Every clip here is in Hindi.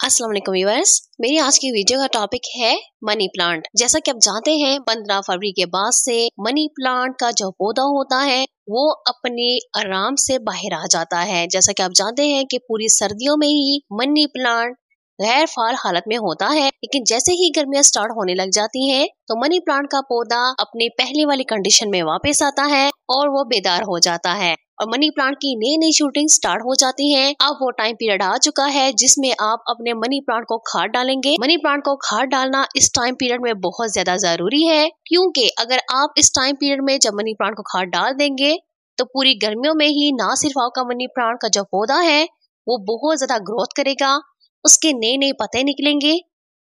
अस्सलाम वालेकुम व्यूअर्स, मेरी आज की वीडियो का टॉपिक है मनी प्लांट। जैसा कि आप जानते हैं 15 फरवरी के बाद से मनी प्लांट का जो पौधा होता है वो अपने आराम से बाहर आ जाता है। जैसा कि आप जानते हैं कि पूरी सर्दियों में ही मनी प्लांट गैर फाल हालत में होता है, लेकिन जैसे ही गर्मियां स्टार्ट होने लग जाती हैं तो मनी प्लांट का पौधा अपनी पहले वाली कंडीशन में वापस आता है और वो बेदार हो जाता है और मनी प्लांट की नई नई शूटिंग स्टार्ट हो जाती है। अब वो टाइम पीरियड आ चुका है जिसमें आप अपने मनी प्लांट को खाद डालेंगे। मनी प्लांट को खाद डालना इस टाइम पीरियड में बहुत ज्यादा जरूरी है, क्योंकि अगर आप इस टाइम पीरियड में जब मनी प्लांट को खाद डाल देंगे तो पूरी गर्मियों में ही ना सिर्फ आपका मनी प्लांट का जो पौधा है वो बहुत ज्यादा ग्रोथ करेगा, उसके नए नए पत्ते निकलेंगे,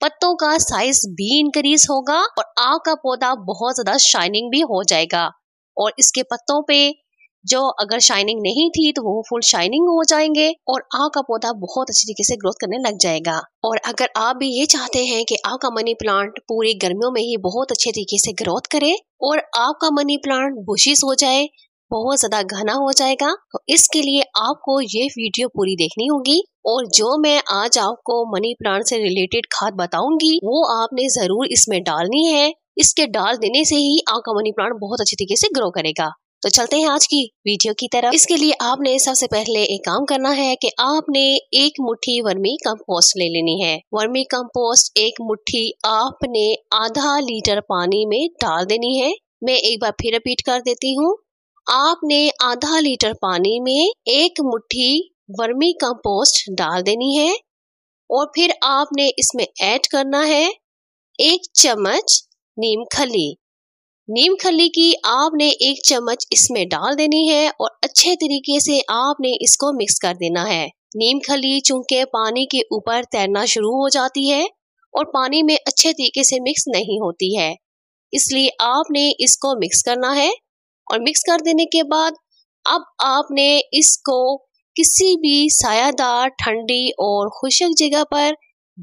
पत्तों का साइज भी इंक्रीज होगा और आपका पौधा बहुत ज्यादा शाइनिंग भी हो जाएगा। और इसके पत्तों पे जो अगर शाइनिंग नहीं थी तो वो फुल शाइनिंग हो जाएंगे और आपका पौधा बहुत अच्छी तरीके से ग्रोथ करने लग जाएगा। और अगर आप भी ये चाहते हैं कि आपका मनी प्लांट पूरी गर्मियों में ही बहुत अच्छे तरीके से ग्रोथ करे और आपका मनी प्लांट बुशिश हो जाए, बहुत ज्यादा घना हो जाएगा, तो इसके लिए आपको ये वीडियो पूरी देखनी होगी। और जो मैं आज आपको मनी प्लांट से रिलेटेड खाद बताऊंगी वो आपने जरूर इसमें डालनी है। इसके डाल देने से ही आपका मनी प्लांट बहुत अच्छी तरीके से ग्रो करेगा। तो चलते हैं आज की वीडियो की तरफ। इसके लिए आपने सबसे पहले एक काम करना है कि आपने एक मुट्ठी वर्मी कंपोस्ट ले लेनी है। वर्मी कंपोस्ट एक मुट्ठी आपने आधा लीटर पानी में डाल देनी है। मैं एक बार फिर रिपीट कर देती हूँ, आपने आधा लीटर पानी में एक मुट्ठी वर्मी कंपोस्ट डाल देनी है और फिर आपने इसमें ऐड करना है 1 चम्मच नीम खली। नीम खली की आपने 1 चम्मच इसमें डाल देनी है और अच्छे तरीके से आपने इसको मिक्स कर देना है। नीम खली चूंकि पानी के ऊपर तैरना शुरू हो जाती है और पानी में अच्छे तरीके से मिक्स नहीं होती है, इसलिए आपने इसको मिक्स करना है। और मिक्स कर देने के बाद अब आपने इसको किसी भी सायादार, ठंडी और खुशक जगह पर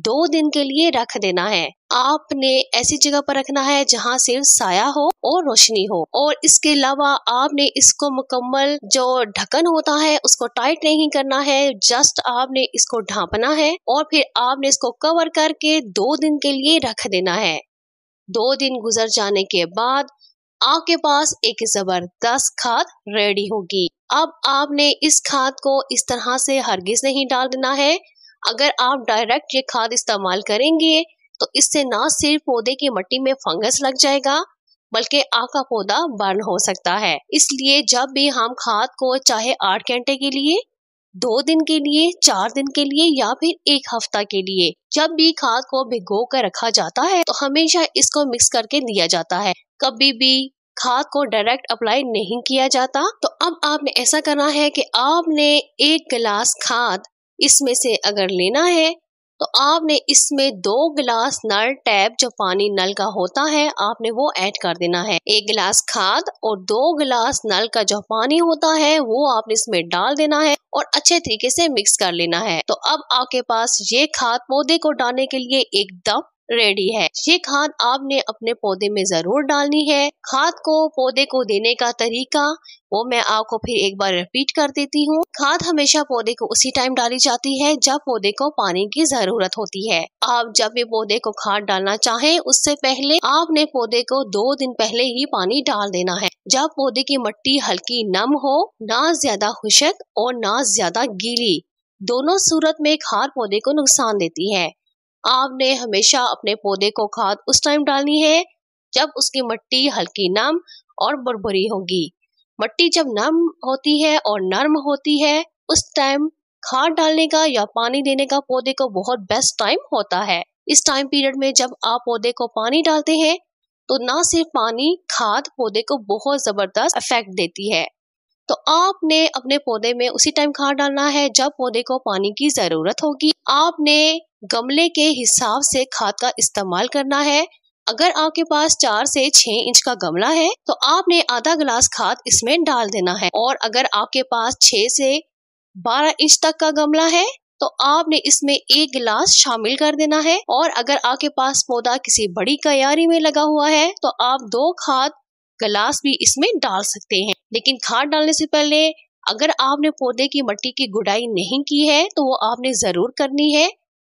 2 दिन के लिए रख देना है। आपने ऐसी जगह पर रखना है जहां सिर्फ साया हो और रोशनी हो। और इसके अलावा आपने इसको मुकम्मल जो ढक्कन होता है उसको टाइट नहीं करना है, जस्ट आपने इसको ढांपना है और फिर आपने इसको कवर करके 2 दिन के लिए रख देना है। 2 दिन गुजर जाने के बाद आपके पास एक जबरदस्त खाद रेडी होगी। अब आपने इस खाद को इस तरह से हरगिज नहीं डाल देना है। अगर आप डायरेक्ट ये खाद इस्तेमाल करेंगे तो इससे ना सिर्फ पौधे की मिट्टी में फंगस लग जाएगा बल्कि आपका पौधा बर्न हो सकता है। इसलिए जब भी हम खाद को चाहे 8 घंटे के लिए, 2 दिन के लिए, 4 दिन के लिए या फिर 1 हफ्ता के लिए जब भी खाद को भिगो कर रखा जाता है तो हमेशा इसको मिक्स करके दिया जाता है। कभी भी खाद को डायरेक्ट अप्लाई नहीं किया जाता। तो अब आपने ऐसा करना है कि आपने 1 गिलास खाद इसमें से अगर लेना है तो आपने इसमें 2 गिलास नल टैप जो पानी नल का होता है आपने वो ऐड कर देना है। 1 गिलास खाद और 2 गिलास नल का जो पानी होता है वो आपने इसमें डाल देना है और अच्छे तरीके से मिक्स कर लेना है। तो अब आपके पास ये खाद पौधे को डालने के लिए एकदम रेडी है। ये खाद आपने अपने पौधे में जरूर डालनी है। खाद को पौधे को देने का तरीका वो मैं आपको फिर एक बार रिपीट कर देती हूँ। खाद हमेशा पौधे को उसी टाइम डाली जाती है जब पौधे को पानी की जरूरत होती है। आप जब भी पौधे को खाद डालना चाहें उससे पहले आपने पौधे को 2 दिन पहले ही पानी डाल देना है, जब पौधे की मिट्टी हल्की नम हो, ना ज्यादा खुशक और ना ज्यादा गीली। दोनों सूरत में खाद पौधे को नुकसान देती है। आपने हमेशा अपने पौधे को खाद उस टाइम डालनी है जब उसकी मिट्टी हल्की नम और भुरभुरी होगी। मिट्टी जब नम होती है और नर्म होती है उस टाइम खाद डालने का या पानी देने का पौधे को बहुत बेस्ट टाइम होता है। इस टाइम पीरियड में जब आप पौधे को पानी डालते हैं तो ना सिर्फ पानी, खाद पौधे को बहुत जबरदस्त इफेक्ट देती है। तो आपने अपने पौधे में उसी टाइम खाद डालना है जब पौधे को पानी की जरूरत होगी। आपने गमले के हिसाब से खाद का इस्तेमाल करना है। अगर आपके पास 4 से 6 इंच का गमला है तो आपने आधा गिलास खाद इसमें डाल देना है, और अगर आपके पास 6 से 12 इंच तक का गमला है तो आपने इसमें 1 गिलास शामिल कर देना है। और अगर आपके पास पौधा किसी बड़ी क्यारी में लगा हुआ है तो आप 2 खाद गिलास भी इसमें डाल सकते हैं। लेकिन खाद डालने से पहले अगर आपने पौधे की मिट्टी की गुड़ाई नहीं की है तो वो आपने जरूर करनी है।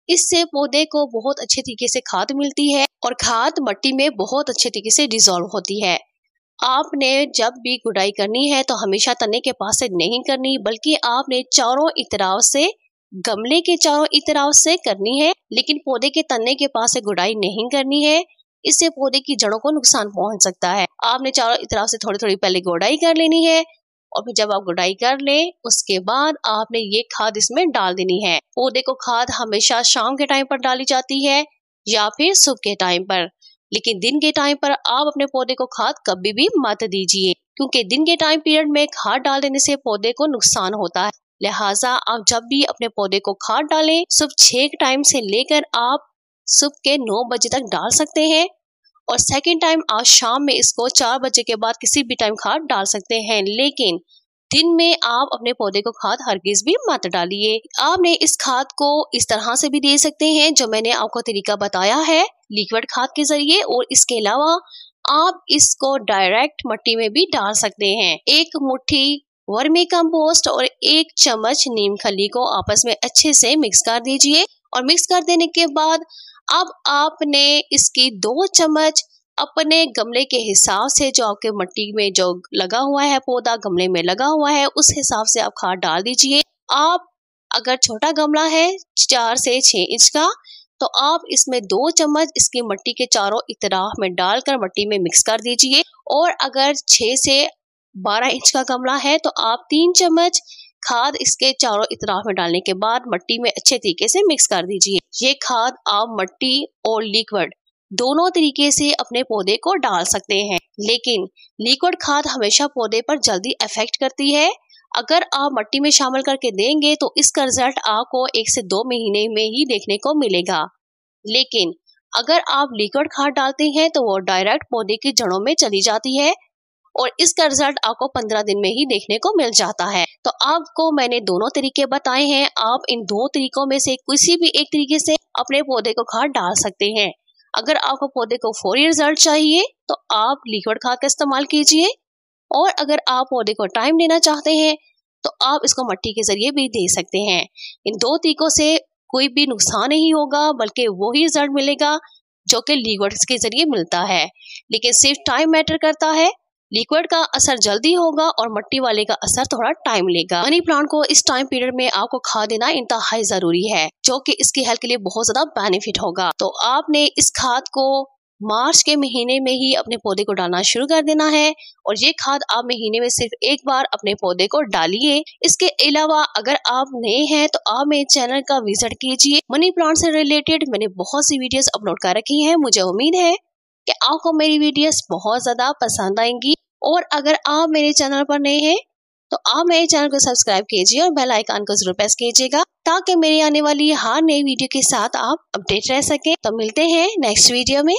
इससे पौधे को बहुत अच्छे तरीके से खाद मिलती है और खाद मिट्टी में बहुत अच्छे तरीके से डिसॉल्व होती है। आपने जब भी गुड़ाई करनी है तो हमेशा तने के पास से नहीं करनी, बल्कि आपने चारों इतराव से, गमले के चारों इतराव से करनी है, लेकिन पौधे के तने के पास से गुड़ाई नहीं करनी है। इससे पौधे की जड़ों को नुकसान पहुंच सकता है। आपने चारों इतराव से थोड़ी थोड़ी पहले गुड़ाई कर लेनी है और फिर जब आप गुड़ाई कर लें उसके बाद आपने ये खाद इसमें डाल देनी है। पौधे को खाद हमेशा शाम के टाइम पर डाली जाती है या फिर सुबह के टाइम पर, लेकिन दिन के टाइम पर आप अपने पौधे को खाद कभी भी मत दीजिए, क्योंकि दिन के टाइम पीरियड में खाद डाल देने से पौधे को नुकसान होता है। लिहाजा आप जब भी अपने पौधे को खाद डालें, सुबह 6 के टाइम से लेकर आप सुबह के 9 बजे तक डाल सकते हैं और सेकेंड टाइम आज शाम में इसको 4 बजे के बाद किसी भी टाइम खाद डाल सकते हैं, लेकिन दिन में आप अपने पौधे को खाद हरगिज भी मत डालिए। आपने इस खाद को इस तरह से भी दे सकते हैं जो मैंने आपको तरीका बताया है, लिक्विड खाद के जरिए, और इसके अलावा आप इसको डायरेक्ट मिट्टी में भी डाल सकते हैं। 1 मुट्ठी वर्मी कंपोस्ट और 1 चम्मच नीम खली को आपस में अच्छे से मिक्स कर दीजिए और मिक्स कर देने के बाद अब आपने इसकी 2 चम्मच अपने गमले के हिसाब से, जो आपके मिट्टी में जो लगा हुआ है पौधा गमले में लगा हुआ है उस हिसाब से आप खाद डाल दीजिए। आप अगर छोटा गमला है 4 से 6 इंच का तो आप इसमें 2 चम्मच इसकी मिट्टी के चारों इतराफ में डालकर मिट्टी में मिक्स कर दीजिए, और अगर 6 से 12 इंच का गमला है तो आप 3 चम्मच खाद इसके चारों इतराफ में डालने के बाद मिट्टी में अच्छे तरीके से मिक्स कर दीजिए। ये खाद आप मिट्टी और लिक्विड दोनों तरीके से अपने पौधे को डाल सकते हैं, लेकिन लिक्विड खाद हमेशा पौधे पर जल्दी इफेक्ट करती है। अगर आप मिट्टी में शामिल करके देंगे तो इसका रिजल्ट आपको 1 से 2 महीने में ही देखने को मिलेगा, लेकिन अगर आप लिक्विड खाद डालते हैं तो वो डायरेक्ट पौधे की जड़ों में चली जाती है और इसका रिजल्ट आपको 15 दिन में ही देखने को मिल जाता है। तो आपको मैंने दोनों तरीके बताए हैं, आप इन 2 तरीकों में से किसी भी एक तरीके से अपने पौधे को खाद डाल सकते हैं। अगर आपको पौधे को फौरी रिजल्ट चाहिए तो आप लिक्विड खाद का इस्तेमाल कीजिए, और अगर आप पौधे को टाइम देना चाहते हैं तो आप इसको मिट्टी के जरिए भी दे सकते हैं। इन 2 तरीकों से कोई भी नुकसान नहीं होगा, बल्कि वही रिजल्ट मिलेगा जो कि लिक्विड के जरिए मिलता है, लेकिन सिर्फ टाइम मैटर करता है। लिक्विड का असर जल्दी होगा और मिट्टी वाले का असर थोड़ा टाइम लेगा। मनी प्लांट को इस टाइम पीरियड में आपको खाद देना इंतहाई जरूरी है, जो कि इसकी हेल्थ के लिए बहुत ज्यादा बेनिफिट होगा। तो आपने इस खाद को मार्च के महीने में ही अपने पौधे को डालना शुरू कर देना है, और ये खाद आप महीने में सिर्फ एक बार अपने पौधे को डालिए। इसके अलावा अगर आप नए हैं तो आप मेरे चैनल का विजिट कीजिए। मनी प्लांट से रिलेटेड मैंने बहुत सी वीडियोस अपलोड कर रखी हैं। मुझे उम्मीद है कि आपको मेरी वीडियोस बहुत ज्यादा पसंद आएंगी, और अगर आप मेरे चैनल पर नए हैं तो आप मेरे चैनल को सब्सक्राइब कीजिए और बेल आइकन को जरूर प्रेस कीजिएगा, ताकि मेरी आने वाली हर नई वीडियो के साथ आप अपडेट रह सके। तो मिलते हैं नेक्स्ट वीडियो में।